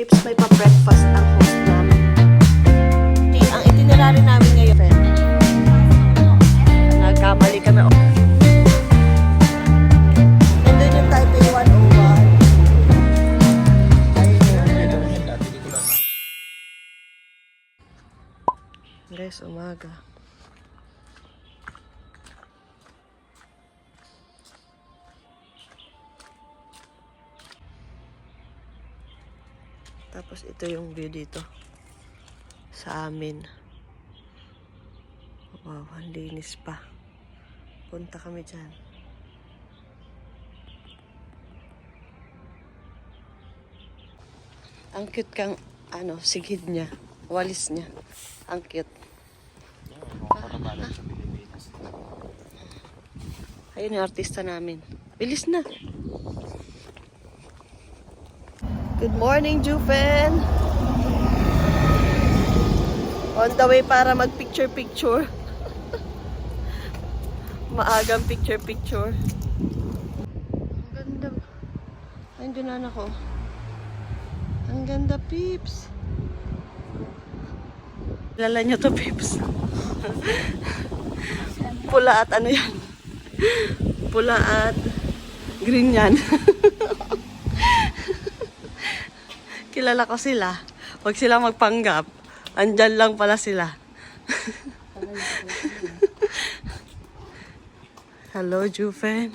Tips, may pa-breakfast ang host namin. Ang itinerary namin ngayon, friend. Nagkamali kami. Nandun yung Taipei 101. Guys, umaga. Tapos ito yung view dito sa amin. Wow, ang linis pa. Punta kami dyan. Ang cute kang sigid niya, walis niya. Ang cute. Ayun yung artista namin. Bilis na. Good morning, Jufen! On the way para mag-picture-picture. Maagang picture-picture. Ang ganda. Ayun na ako. Ang ganda, peeps. Kilala nyo to, peeps. Pula at ano yan? Pula at green yan. Kilala ko sila. Huwag sila magpanggap. Andyan lang pala sila. Hello, Jufen.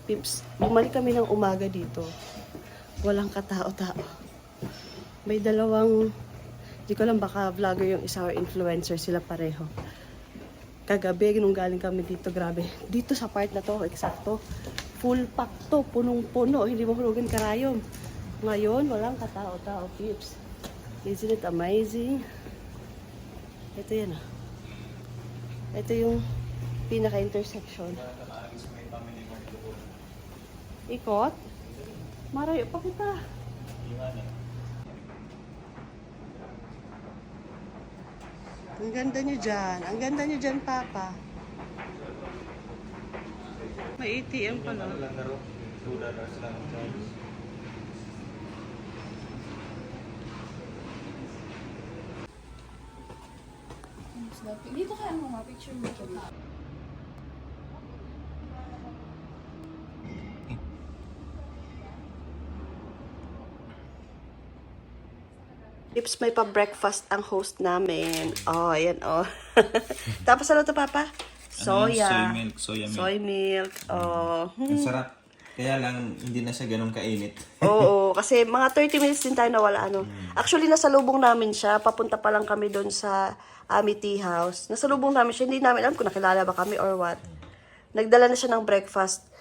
Pips, bumalik kami ng umaga dito. Walang katao-tao. May dalawang, di ko lang baka vlogger yung isa or influencer, sila pareho. Kagabi, nung galing kami dito, grabe. Dito sa part na to, eksakto. Full pack to, punong-puno. Hindi mahulugan karayom. Ngayon, walang katao-tao, Pips. Isn't it amazing? Ito yan ah. Ito yung pinaka-intersection. Ikot? Marayo pa kita. Ang ganda nyo dyan. Ang ganda nyo dyan, Papa. May ATM pala. Dito kaya mo picture mo ito. Tips, may pa-breakfast ang host namin. Oh, ayan, oh. Tapos ano to, Papa? Soya. Soy milk, soya milk. Soy milk. Oh. Ang sarap. Kaya lang, hindi na siya ganun kainit. Oo, kasi mga 30 minutes din tayo nawala. Actually, nasa lubong namin siya. Papunta pa lang kami doon sa Amity House. Nasa lubong namin siya. Hindi namin alam kung nakilala ba kami or what. Nagdala na siya ng breakfast.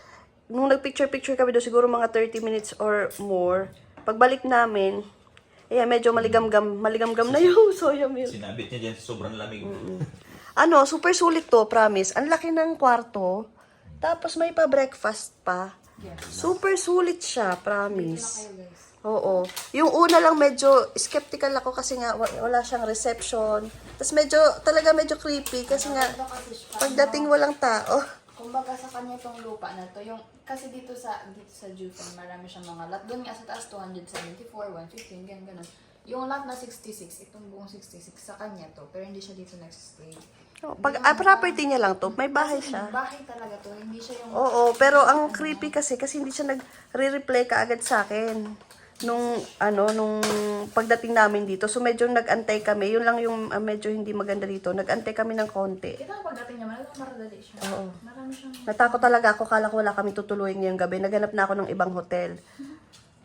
Nung nag-picture-picture kami doon, siguro mga 30 minutes or more. Pagbalik namin, medyo maligamgam na yung soya milk. Sinabit niya dyan, sobrang lamig. Super sulit to, promise. Ang laki ng kwarto. Tapos may pa-breakfast pa. Super sulit siya, promise. Oo. Yung una lang medyo skeptical ako kasi nga wala siyang reception. Tapos talaga medyo creepy kasi nga pagdating walang tao. Kumbaga sa kanya itong lupa na to, kasi dito sa Jufen, marami siyang mga lot. Doon nga sa taas 274, 115, ganun. Yung lot na 66, itong buong 66 sa kanya to, pero hindi siya dito nag-stay. Property niya lang to, may bahay siya. Bahay talaga to, hindi siya yung... Oo, pero ang creepy kasi hindi siya nagre-reply kaagad sa akin. nung pagdating namin dito. So medyo nag-antay kami. Yun lang yung medyo hindi maganda dito. Nag-antay kami ng konti. Kita nga pagdating niya, maradali siya. Oo. Marami siyang... Natakot talaga ako. Kala ko wala kami tutuloy ngayong gabi. Naghanap na ako ng ibang hotel.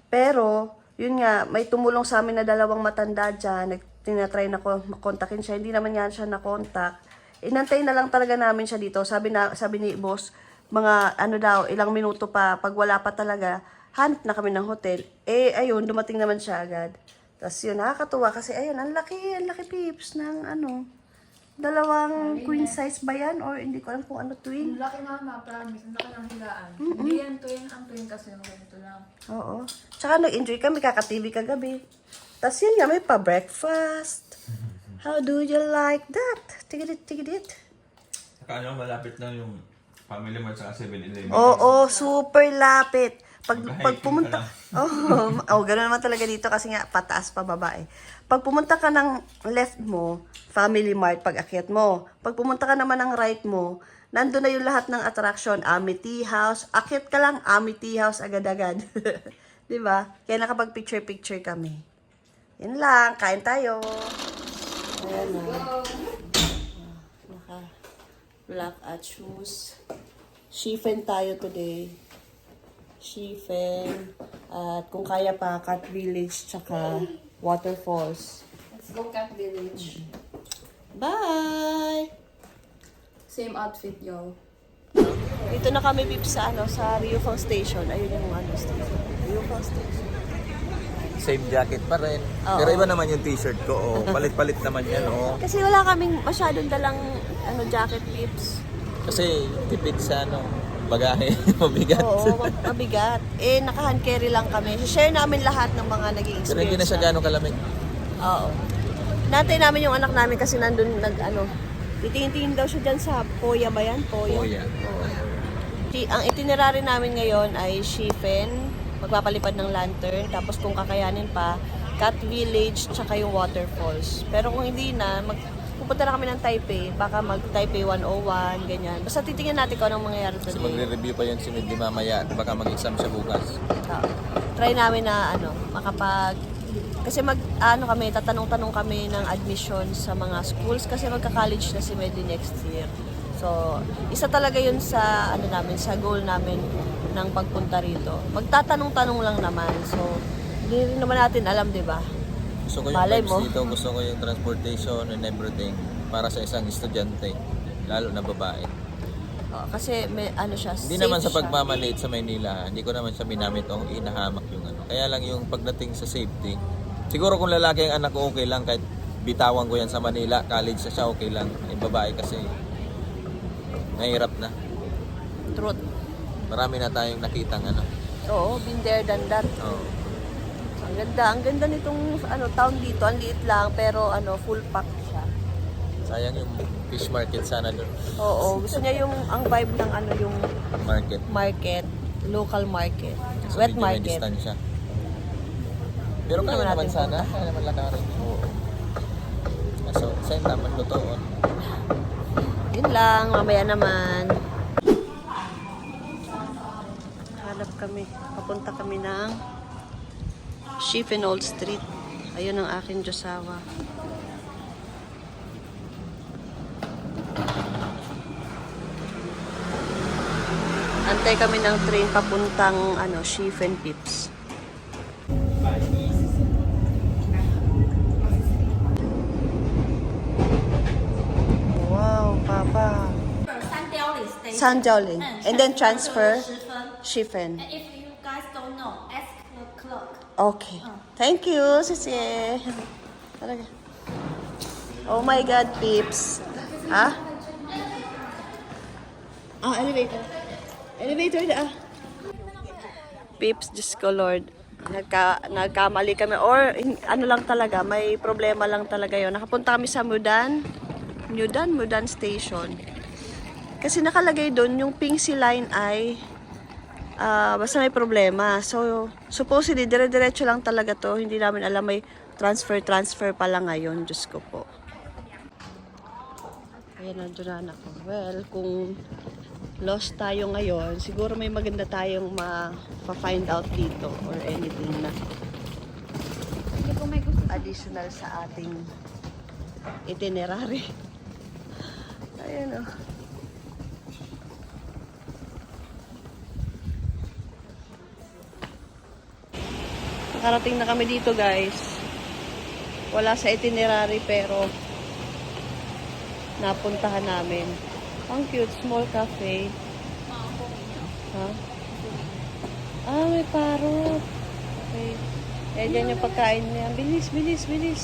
Pero, yun nga, may tumulong sa amin na dalawang matanda dyan. Tinatry na ko makontakin siya. Hindi naman nga siya na-contact. Inantay na lang talaga namin siya dito. Sabi ni boss, mga ilang minuto pa, pag wala pa talaga, hanap na kami ng hotel. Eh, ayun, dumating naman siya agad. Tapos yun, nakakatuwa kasi, ayun, ang laki peeps ng dalawang queen size ba yan? Or hindi ko alam kung ano twin. Ang laki nga ma, promise. Ang laki ng higaan. Hindi yan twin. Ang twin kasi yung ganito lang. Oo. Tsaka nag-enjoy kami, kaka-TV kagabi. Tapos yun nga, may pa-breakfast. How do you like that? Tigidit. Saka malapit lang yung Family Mart sa 7-Eleven. Oo, super lapit. Pag Mag-hiking pumunta... ka gano'n naman talaga dito kasi nga pataas pa baba eh. Pag pumunta ka ng left mo, Family Mart pag akyat mo. Pag pumunta ka naman ng right mo, nandun na yung lahat ng attraction. Amity House. Akyat ka lang, Amity House agad-agad. Diba? Kaya nakapag-picture-picture kami. Yun lang, kain tayo. Ayan na. Naka-black at shoes. Chiffen tayo today. Chiffen. At kung kaya pa, Cat Village, tsaka Waterfalls. Let's go Cat Village. Bye! Same outfit, yo. Dito na kami, Pips, sa Rio Falls Station. Ayun yung station. Rio Falls Station. Same jacket pa rin. Oo. Pero iba naman yung t-shirt ko. Oh. Palit-palit naman yan. Oh. Kasi wala kaming masyadong dalang jacket, Pips. Kasi tipid sa bagahe. Mabigat. Oo, mabigat. Eh, naka-hand carry lang kami. Share namin lahat ng mga naging experience. Pero hindi na siya gano'ng kalamig. Oo. Natay namin yung anak namin kasi nandun titingin daw siya dyan sa Poya ba yan? Poya. Oo. Ang itinerary namin ngayon ay Chiffen, magpapalipad ng lantern, tapos kung kakayanin pa, Cat Village, tsaka yung Waterfalls. Pero kung hindi na, pupunta na kami ng Taipei, baka mag-Taipei 101, ganyan. Basta titingnan natin kung anong mangyayari Kasi today. magre-review pa yun si Midley mamaya. Baka mag-exam siya bukas. Try namin na kasi kami, tatanong-tanong kami ng admission sa mga schools kasi magka-college na si Medley next year. So, isa talaga yun sa sa goal namin ng pagpunta rito. Magtatanong-tanong lang naman. So, hindi rin naman natin alam, 'di ba? Gusto ko yung Malay vibes mo. dito. Gusto ko yung transportation and everything. Para sa isang estudyante. Lalo na babae. Kasi may siya, Hindi safe naman sa siya. pagmamaliit sa Maynila. Hindi ko naman siya minamit o inahamak yung Kaya lang yung pagdating sa safety. Siguro kung lalaki ang anak ko, okay lang. Kahit bitawan ko yan sa Manila, college na siya, okay lang. Yung babae kasi, mahirap na. Truth. Marami na tayong nakitang Oo, been there, done that. Oh. Ang ganda nitong town dito. Ang liit lang, pero full pack siya. Sayang yung fish market sana doon. Oo, gusto niya ang vibe ng yung Market. local market, So, wet medyo may market. distansya. Pero Hindi kaya naman naman natin sana. Kaya naman lakarin. Oo. So, sa'yo naman lutoon. Yun lang, mamaya naman. Hanap kami, papunta kami ng Chiffen Old Street. Ayun ang aking Diyosawa. Antay kami ng train papuntang Chiffen Pips. Wow, Papa. Sanjiaoling. And then transfer Chiffen. And if you guys don't know, ask the clerk. Okay. Thank you, Sisi. Talaga. Oh my God, Pips. Ha? Elevator. Elevator na. Pips, Diyos ko, Lord. Nagkamali kami. Or, lang talaga, may problema lang talaga yun. Nakapunta kami sa Mudan Station. Kasi nakalagay doon, yung Pingxi line ay basta may problema. So, supposedly, dire-diretso lang talaga to. Hindi namin alam, may transfer pala ngayon. Diyos ko po. Ayan, nanduran ako. Well, kung lost tayo ngayon, siguro may maganda tayong ma-find out dito or anything na additional sa ating itinerary. Ayan o. Nakarating na kami dito guys. Wala sa itinerary pero napuntahan namin. Ang cute, small cafe. Ha? Ah, may parot. Okay. Eh, dyan yung pagkain niya. Bilis, bilis, bilis.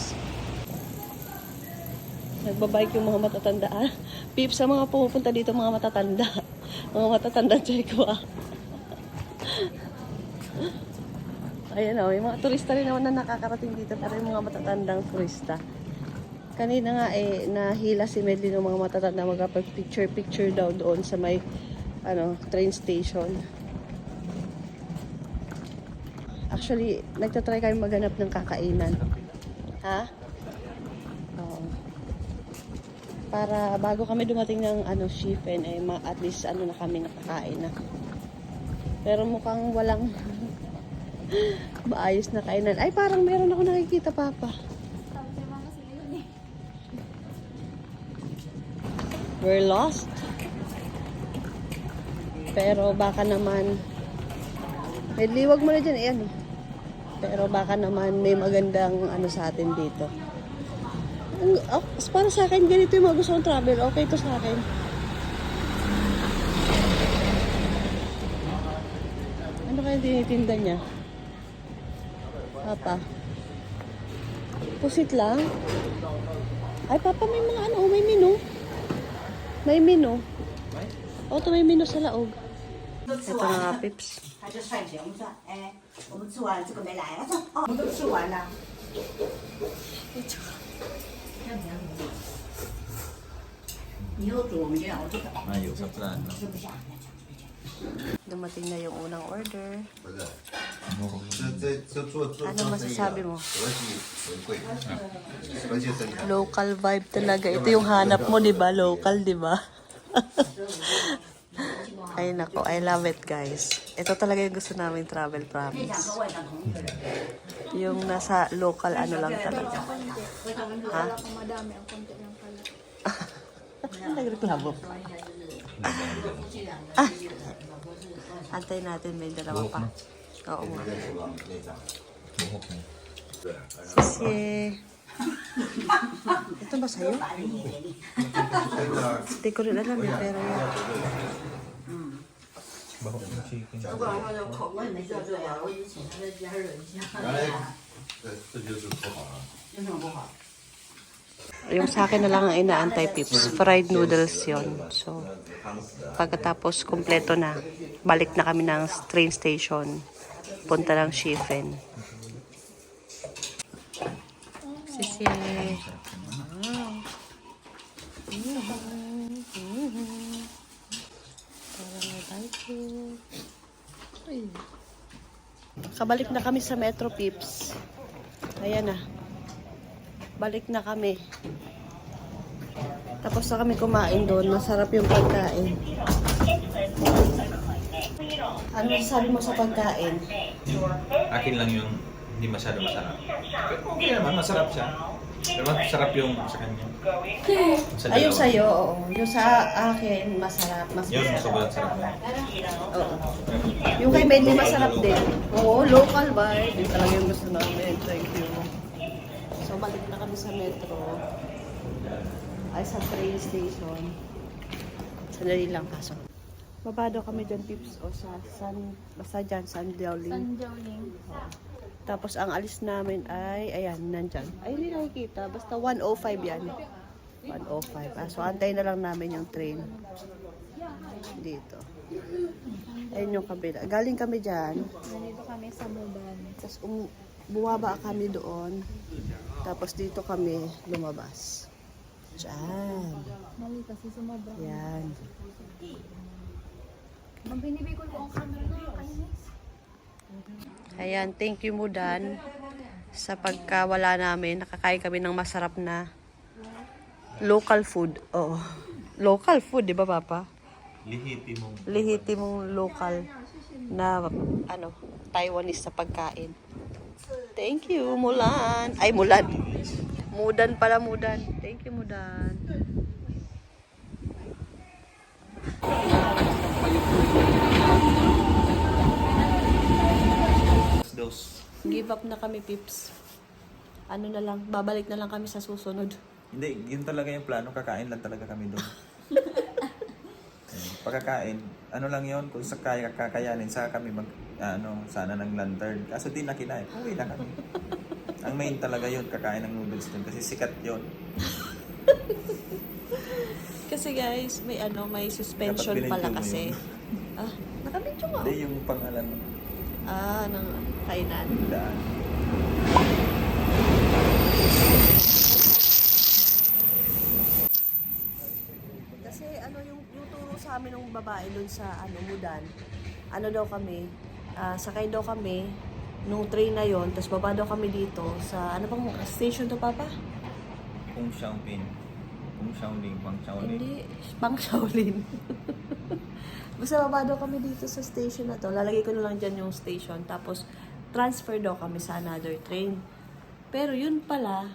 Nagbabike yung mga matatanda. Ah, Pips, sa mga pumupunta dito, mga matatanda. Mga matatanda, check ko ah. Ayan o, yung mga turista rin naman na nakakarating dito, pero yung mga matatandang turista. Kanina nga nahila si Medley ng mga matatanda magpapicture-picture daw doon sa may train station. Actually, nagtatry kami maghanap ng kakainan. Ha? Oo. Para bago kami dumating ng Shifen, at least na kami nakakain na. Pero mukhang walang maayos na kainan. Ay, parang meron ako nakikita, Papa. We're lost. Pero baka naman may liwag mo na dyan, ayan. Pero baka naman may magandang sa atin dito. Para sa akin, ganito yung mga gusto kong travel. Okay to sa akin. Ano kaya tinitinda niya? Papa? Pusit lang? Ay, Papa, may mga may menu. May menu. O, ito may menu sa laog. Ito na nga, Pips. 他就算钱，我们说，哎，我们吃完了，这个没来。他说，哦，我们都吃完了。 以后煮我们就让我这个 Ayaw sa plano. 吃不下， Dumating na yung unang order. 不是，这做 Ano masasabi mo? 和气为贵，和气生产。 Local vibe talaga. Ito yung hanap mo, di ba? Local, di ba? Ay nako, I love it guys. Ito talaga yung gusto namin travel 可以讲 promise. 说外长同意的人， Yung nasa local lang talaga. Ha? Wala kang madami, ang konti lang pala. Nagreklamo pa. Antay natin, may dalawa pa. Oo nga. Sisi. Ito ba sa'yo? 把人也给你。 Hindi ko rin alam eh, pero yun. 不管我的口味没做这样，我已经请他在家忍一下。原来这就是不好啊。 有什么不好？ Yung sa akin na lang ang inaantay, Pips. Fried noodles yon. So, pagkatapos kompleto na, balik na kami ng train station. Punta ng Shifen. Sisi. Kabalik na kami sa Metro, Pips. Ayan na. Balik na kami. Tapos na kami kumain doon. Masarap yung pagkain. Ano sabi mo sa pagkain? Akin lang yung hindi masyado masarap. Pero okay naman, masarap siya. Pero masarap yung sa kanya. Sa Ay, yung dalawa. sa'yo, oo. Yung sa akin, masarap. Mas Yun, masarap. sobrang sarap. Oo. Yung kay Benny, masarap din. Oo, local ba? Yun talaga yung gusto namin. Thank you. So, balik na kami sa metro. Ay, sa train station. Sandali lang, pasok. Baba daw kami dyan, Pips. O sa basta dyan, San Diaoling. Sanjowling. Tapos, ang alis namin ay, ayan, nandyan. Ay, hindi nakikita. Basta 105 yan. 105. Ah, so, antay na lang namin yung train. Dito. Ayun yung kabila. Galing kami dyan. Nandito kami sa Muban. Tapos, bumaba kami doon. Tapos, dito kami lumabas. Diyan. Mali kasi sumobra. Yan. Nang binibigol ko ang camera na kainis. Ayan, thank you Mudan sa pagkawala namin. Nakakain kami ng masarap na local food. Oo. Local food, di ba, Papa? Lihiti mong local na Taiwanese sa pagkain. Thank you, Mulan. Ay, Mulan. Mudan pala, Mudan. Thank you, Mudan. Dos. Give up na kami, Pips. Ano na lang, babalik na lang kami sa susunod. Hindi, yun talaga yung plano. Kakain lang talaga kami doon. Pagkakain, ano lang yun, kung sa kaya kakayanin, sa kami sana ng lantern. Kaso di na kinain, uwi na kami. Ang main talaga yun, kakain ng noodles doon kasi sikat yun. Kasi guys, may suspension Dapat pala binidyo mo kasi. yun. Ah, nakabidyo nga. Hindi yung pangalan Ng kainan. daan. Kasi yung turo sa amin ng babae dun sa Mudan, daw kami, sakay daw kami nung train na yon, tapos baba daw kami dito sa, ano bang station to, Papa? Kung Xiaoping. Kung Xiaoling, Pang Xiaoling. Hindi, pang Shaolin. Basta baba daw kami dito sa station na to, lalagay ko na lang dyan yung station, tapos transfer daw kami sa another train. Pero yun pala,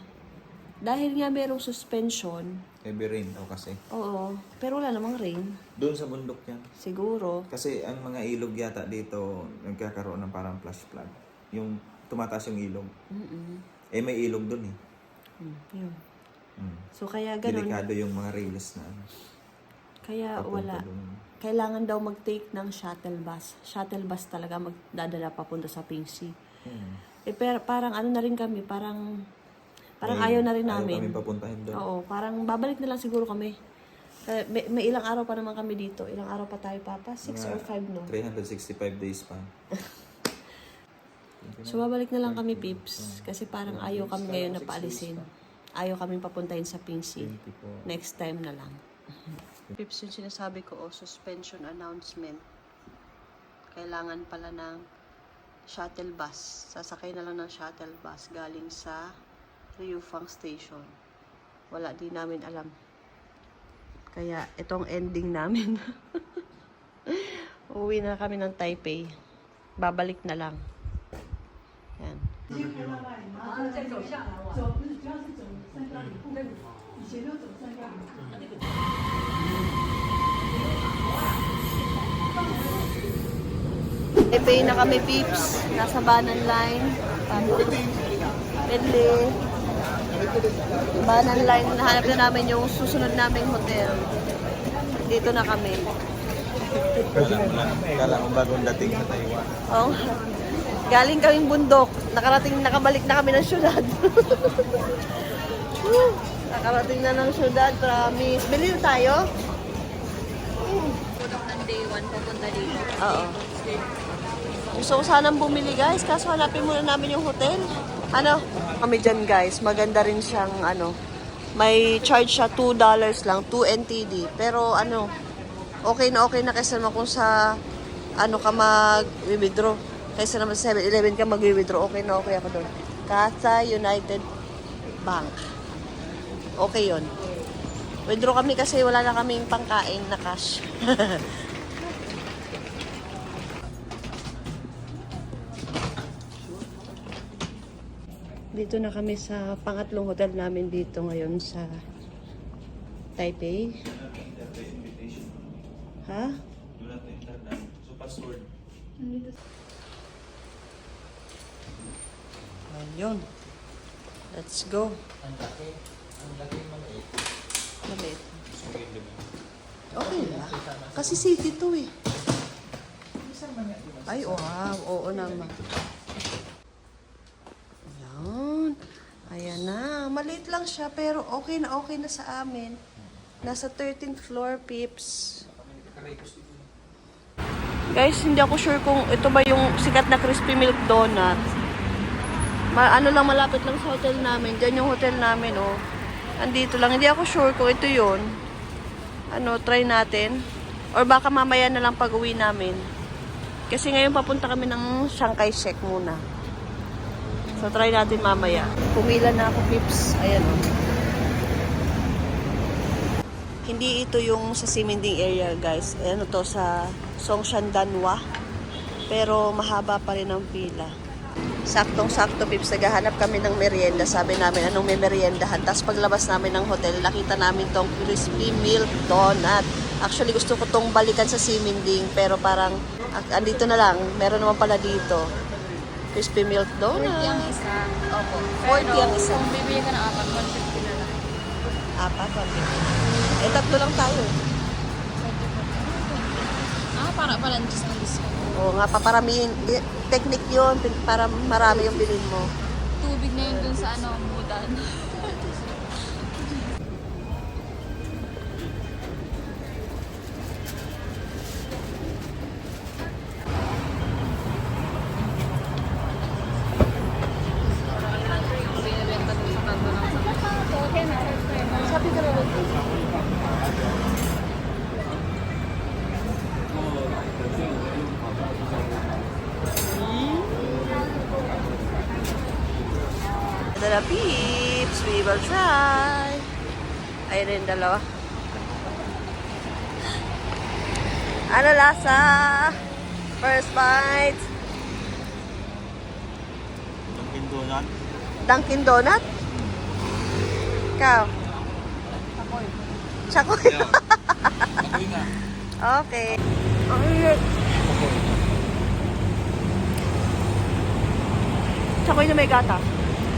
dahil nga merong suspension, Heavy rain daw kasi. oo, pero wala namang rain, Doon sa bundok yan. siguro. Kasi ang mga ilog yata dito, nagkakaroon ng parang flash flood. Yung tumataas yung ilog. Eh may ilog doon eh. Yun. Mm. So kaya ganun, Delikado yung mga rails na kaya papunta wala. doon. Kailangan daw mag-take ng shuttle bus. Shuttle bus talaga magdadala papunta sa Pingsi. Eh pero parang ano na rin kami, parang ayaw na rin namin. Ayaw kami papuntahin doon. Oo, parang babalik na lang siguro kami. May ilang araw pa naman kami dito. Ilang araw pa tayo, Papa? 6 or 5, no? 365 days pa. So, babalik na lang kami, Pips. Kasi parang ayaw kami ngayon na paalisin. Ayaw kami papuntahin sa Pingsi. Next time na lang. Pips, yung sinasabi ko, suspension announcement. Kailangan pala ng shuttle bus. Sasakay na lang ng shuttle bus galing sa Riufang Station. Wala, di namin alam. Kaya, itong ending namin. Uwi na kami ng Taipei. Babalik na lang. Yan. Taipei na kami, Pips. Nasa Banan Line. Pedle. Banan Line. Nahanap na namin yung susunod naming hotel. Dito na kami. Kala mo bagong dating sa Taiwan. Oh, galing kaming bundok. Nakabalik na kami ng syudad. Nakarating na ng syudad, promise. Bili na tayo? Tulog ng day 1 papunta dito. Oo. Gusto ko sanang bumili, guys. Kaso hanapin muna namin yung hotel. Kami dyan, guys. Maganda rin siyang, may charge siya $2 lang, 2 NTD. Pero, okay na kaysa naman kung sa, ka mag-withdraw. Kaysa naman sa 7-Eleven ka mag-withdraw. Okay na okay ako doon. Casa United Bank. Okay yon. Withdraw kami kasi wala na kaming pangkain na cash. Dito na kami sa pangatlong hotel namin dito ngayon sa Taipei. Ha? So password. Ayun. Let's go. Ang laki maliit. Maliit. Okay na. Kasi city to eh. Ay, wow. Oo naman. Ayan. Ayan na. Maliit lang siya pero okay na sa amin. Nasa 13th floor, Pips. Guys, hindi ako sure kung ito ba yung sikat na crispy milk donut. Malapit lang sa hotel namin. Diyan yung hotel namin, oh. Andito lang. Hindi ako sure kung ito yun. Try natin. Or baka mamaya na lang pag-uwi namin. Kasi ngayon papunta kami ng Chiang Kai-shek muna. So, try natin mamaya. Pumila na ako, Pips. Ayan, oh. Hindi ito yung sa Siminding area, guys. Ayan to sa Songshan Danwa. Pero mahaba pa rin ang pila. Saktong-sakto, Pips, naghahanap kami ng merienda. Sabi namin, anong may meriendahan. Tapos paglabas namin ng hotel, nakita namin tong crispy milk donut. Actually, gusto ko tong balikan sa Siminding, pero parang, andito na lang. Meron naman pala dito. Crispy milk donut. 40 ang isa. Opo. 40 ang isa. Kung bibili ka ng 4, 150 na lang. Apat, eh, tatlo lang tayo. Para pala just ang discount. Oo nga, paparamihin. Technique yun, para marami yung bilhin mo. Tubig na yun dun sa budan. Sabi ka naman. Dala Pips, we will try. Ayun na yung dalawa. Ano lasa? First bite. Dunkin Donut. Dunkin Donut? Ikaw? Chakoy. Chakoy nga. Okay. Ay, Chakoy na may gata.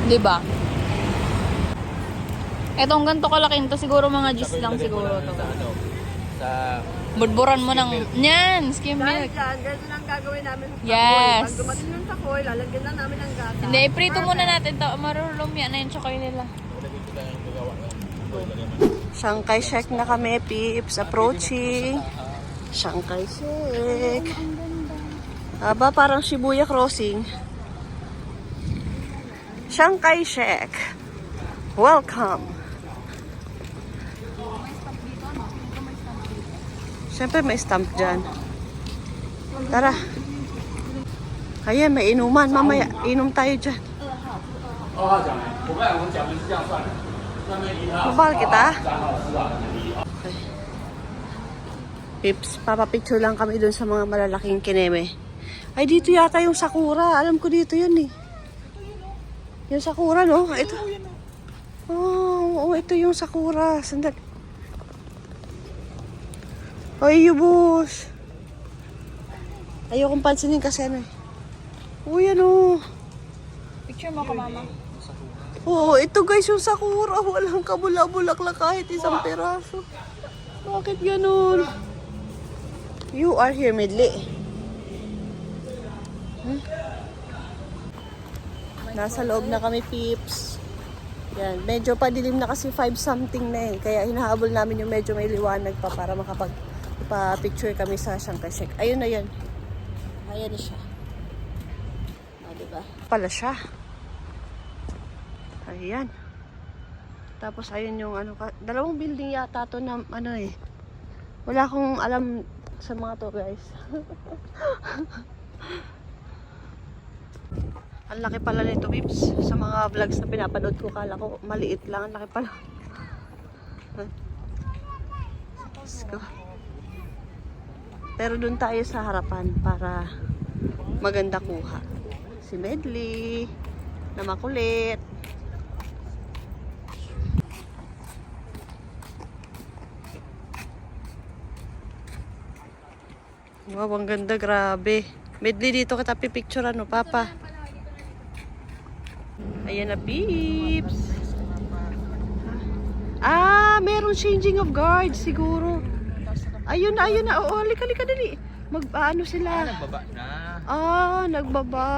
Di ba? Etong ganito kalaking to, siguro mga gis lang siguro to. Sa Budburan mo ng, yan, skim Dahil milk. dyan, ganito lang gagawin namin sa Yes. Pag dumating yung Chakoy, lalagyan na namin ng gata. Hindi, iprito muna natin to. Marulumya na yung chokoy nila. Shanghai Shek na kami, Pips. Approaching. Shanghai Shek. Aba, parang Shibuya Crossing. Shanghai Shek. Welcome. Siyempre may stamp dyan. Tara. Ayan, may inuman. Mamaya, inom tayo dyan. Mahal kita? Okay. Pips, papapicture lang kami dun sa mga malalaking kineme. Ay, dito yata yung Sakura. Alam ko dito yun eh. Yung Sakura, no? Ito. Oh, ito yung Sakura. Sandali. Ay, yubos. Ayokong pansinin kasi ano eh. Uy, ano? Picture mo ko, mama. Oo, ito guys yung Sakura. Walang kabula-bulaklak kahit isang peraso. Bakit ganun? You are here, Midley. Nasa loob na kami, Pips. Yan, medyo padilim na kasi 5 something na eh. Kaya hinahabol namin yung medyo may liwanag pa para makapag-picture kami sa Shanghai Shek. Ayun na yan. Ayan na siya. Diba? Pala siya. Ayan. Tapos ayun yung ano, dalawang building yata to na ano eh. Wala akong alam sa mga to, guys. Ang laki pala nito, Pips. Sa mga vlogs na pinapanood ko, kala ko maliit lang. Ang laki pala. Let's go. Pero dun tayo sa harapan para maganda kuha. Si Medley na makulit. Wow, ang ganda, grabe. Medley, dito kita pipicture ano, Papa. Ayan na, Pips. Ah, meron changing of guards siguro. Ayun na. Oo, halika dali. Ano sila? nagbaba na. Nagbaba.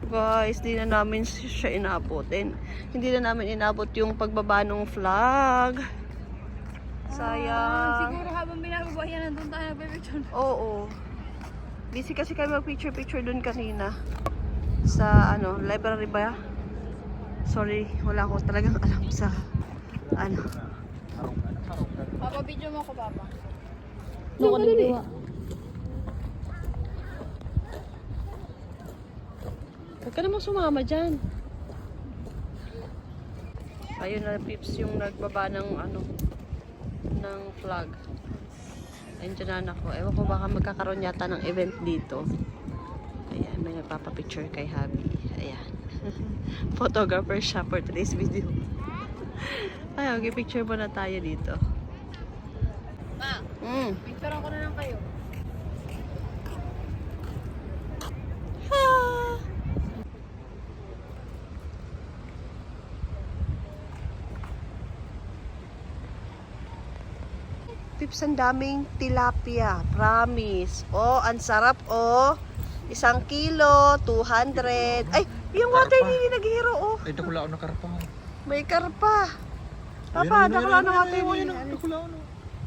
Guys, di na namin siya inabot. And hindi na namin inabot yung pagbaba ng flag. Sayang. Siguro habang binababa yan, nandun tayo nagpipicture. Oo. Busy kasi kami mag-picture dun kanina. Sa library ba? Sorry, wala ko talagang alam sa Papa, video mo ko, Papa. Dali. Huwag ka namang sumama dyan. Ayun na, Pips, yung nagbaba ng ng flag. Ayun dyan na ako. Ewan ko baka magkakaroon yata ng event dito. Ayan, may nagpapapicture kay Habi. Ayan. Photographer siya for today's video. Ay, okay, picture muna tayo dito. Ma, picture ko na lang kayo. Pips, ang daming tilapia. Promise. Oh, ang sarap, oh. 1 kilo, 200. Ay, yung water lily naghihiro, oh. Ay, nakula ako ng karpa. May karpa. Papa, nakala na water lily.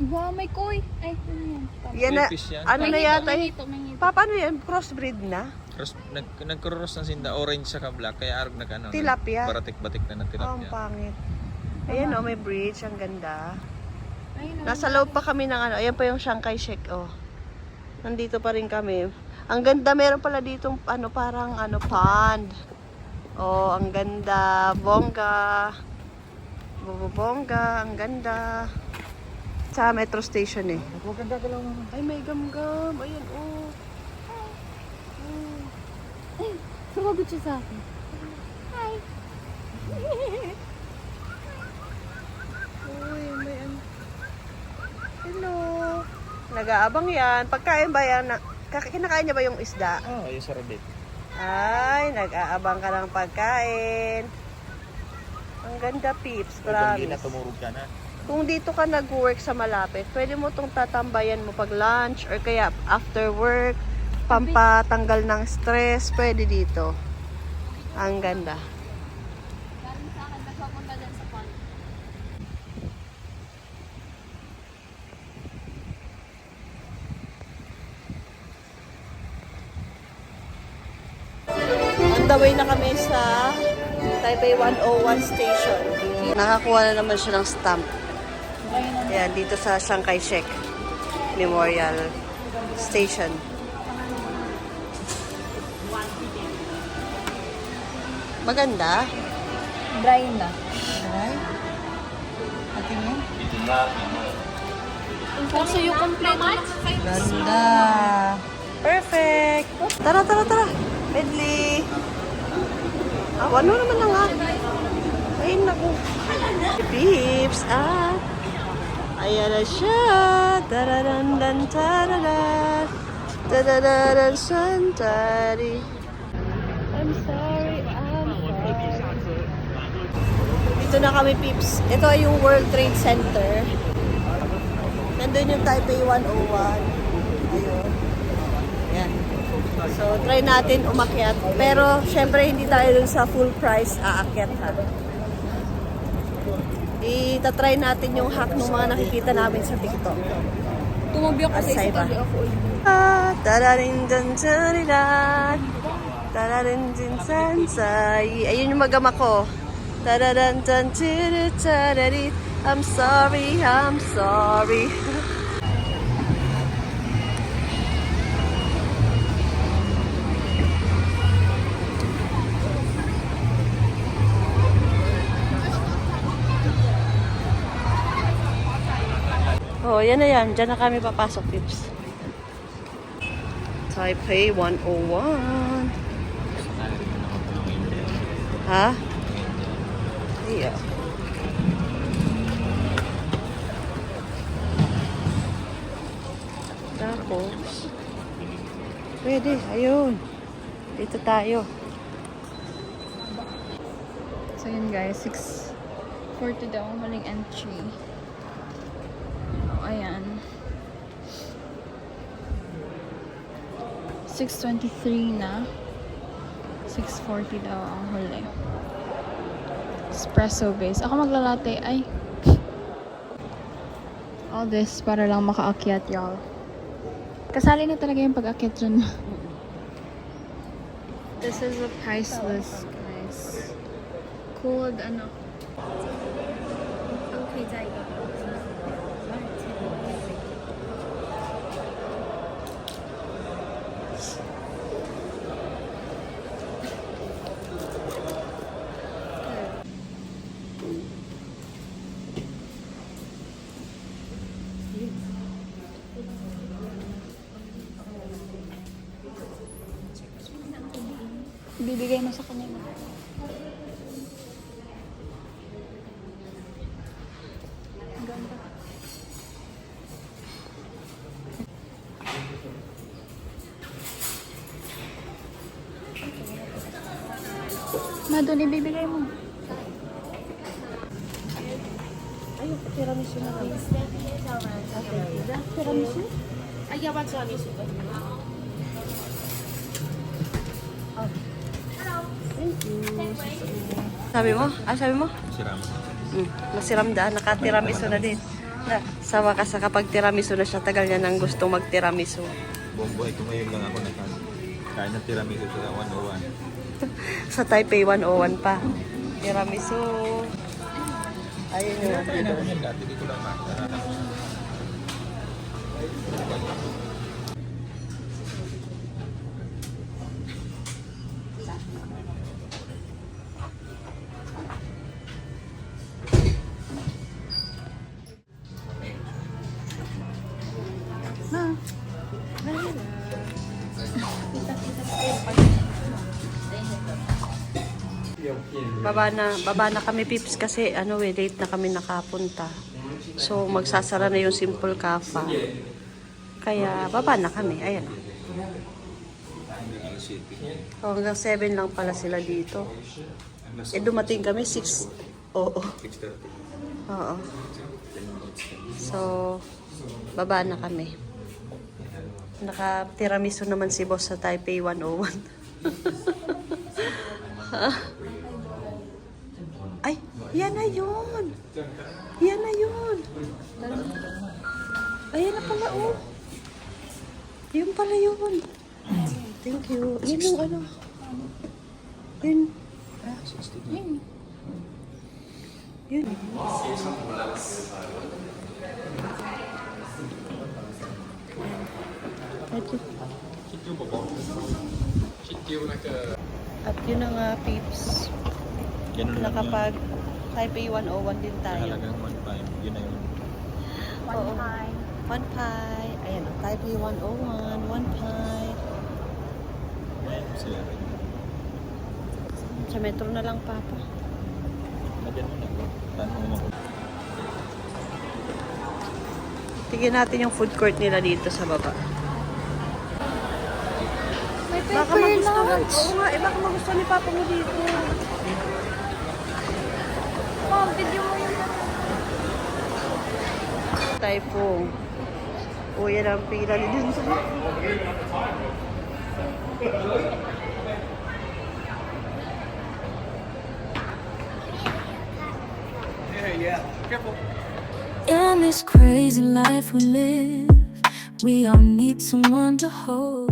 Wow, may koi. Ay, ano yan? Yan na, Crayfish yan. ano na yata eh. Mangito, mangito. Papa, ano yan? Crossbreed na? Nagkross ng sinda, orange sa black, kaya arog Tilapia. baratik-batik na ng Oh, ang tilapia. pangit. Ayan, oh, may bridge. Ang ganda. Ay, Nasa loob pa kami ng ano. Ayan pa yung Shanghai Shek, oh. Nandito pa rin kami. Ang ganda. Meron pala ditong ano, parang ano, pond. Oh, ang ganda. Bongga. Bongga. Ang ganda. Sa metro station eh. Ay, may gamgam. Ayan, oh. sumagot siya sa akin. Uy, may ano. Hello. Nag-aabang yan. Pagkain ba yan? Kinakain niya ba yung isda? Oh, yung sarabit. Ay, nag-aabang ka ng pagkain. Ang ganda, Pips. Hindi na Promise. tumurog ka na. Kung dito ka nag-work sa malapit, pwede mo itong tatambayan mo pag lunch or kaya after work, pampatanggal ng stress, pwede dito. Ang ganda. Galing sa akin, nagpapunta dyan sa pond. On the way na kami sa Taipei 101 station. Nakakuha na naman siya ng stamp. Ayan, dito sa Shanghai Shek Memorial Station. Maganda. Dry na. Also, yung kompleto na kayo. Ganda. Perfect. Tara, tara, tara. Medley. Ano naman na nga. Ay, naku. Pips, ayan na siya. Tararandan, tararan. Tararan, santari. I'm sorry, Dito na kami, Pips. Ito ay yung World Trade Center. Nandun yung Taipei 101. Ayun. Ayan. So, try natin umakyat. Pero, syempre, hindi tayo dun sa full price aakyat, ha. Itatry natin yung hack ng mga nakikita namin sa TikTok. Tumabi ako sa Asay isa ba? tabi ako. Tararin-dan-tariran. Tararin-din-san-say. Ayun yung magama ko. Tararan-dan-tiri-tararit. I'm sorry, I'm sorry. Oh, yan na yan. Diyan na kami papasok, Pips. Taipei 101. Ha? Iya. Tapos, pwede. Ayun. Dito tayo. So yun guys, 6:40 daw ang huling entry. Oh, ayan. 6:23 na. 6:40 daw ang huli. Espresso base. Ako maglalate. Ay. All this para lang makaakyat, y'all. Kasali na talaga yung pag-akyat dyan. This is a price list, guys. Cold, ano. 都可以在一个 Bibigay mo sa kanya. Ang ganda. Ma, doon ibibigay mo. Ayun, tiramisu na lang. Tiramisu? Ah, 要不要吃米薯？ Sabi mo? Sabi mo? Siram. Masiram daan, nakatiramisu na din. Sa wakas, kapag tiramisu na siya, tagal niya nang gustong magtiramisu. Buong buhay ko ngayon lang ako nakain ng tiramisu sa 101. Sa Taipei 101 pa. Tiramisu. Ayun yung Kaya na ako yan dati, di ko lang makakaranas. Baba na kami pips kasi late na kami nakapunta. So magsasara na yung Simple Cafe. Kaya baba na kami. Ayan. Hanggang 7 lang pala sila dito. Dumating kami 6. Oo. 6:30. Oo. So baba na kami. Naka-tiramisu naman si boss sa Taipei 101. Ay, yan na yun. Yan na yun. Ayan na pala, oh. Yun pala yun. Thank you. Yun yung ano. Yun. Yun. At yun na nga, peeps. Ganun lang Nakapag Taipei 101 din yun. tayo. Halagang 1.5. Yun na yun. Oo. One pie. Ayan, Taipei 101. One pie. Sila rin. Sa metro na lang, Papa. Lagyan mo na. Tanong mo. Tignan natin yung food court nila dito sa baba. May Baka paper magustuhan. lunch. Oo nga, baka magustuhan ni Papa mo dito. Mom, video mo yun. Typhoon. O, yan ang pila ni dun sa... In this crazy life we live, we all need someone to hold.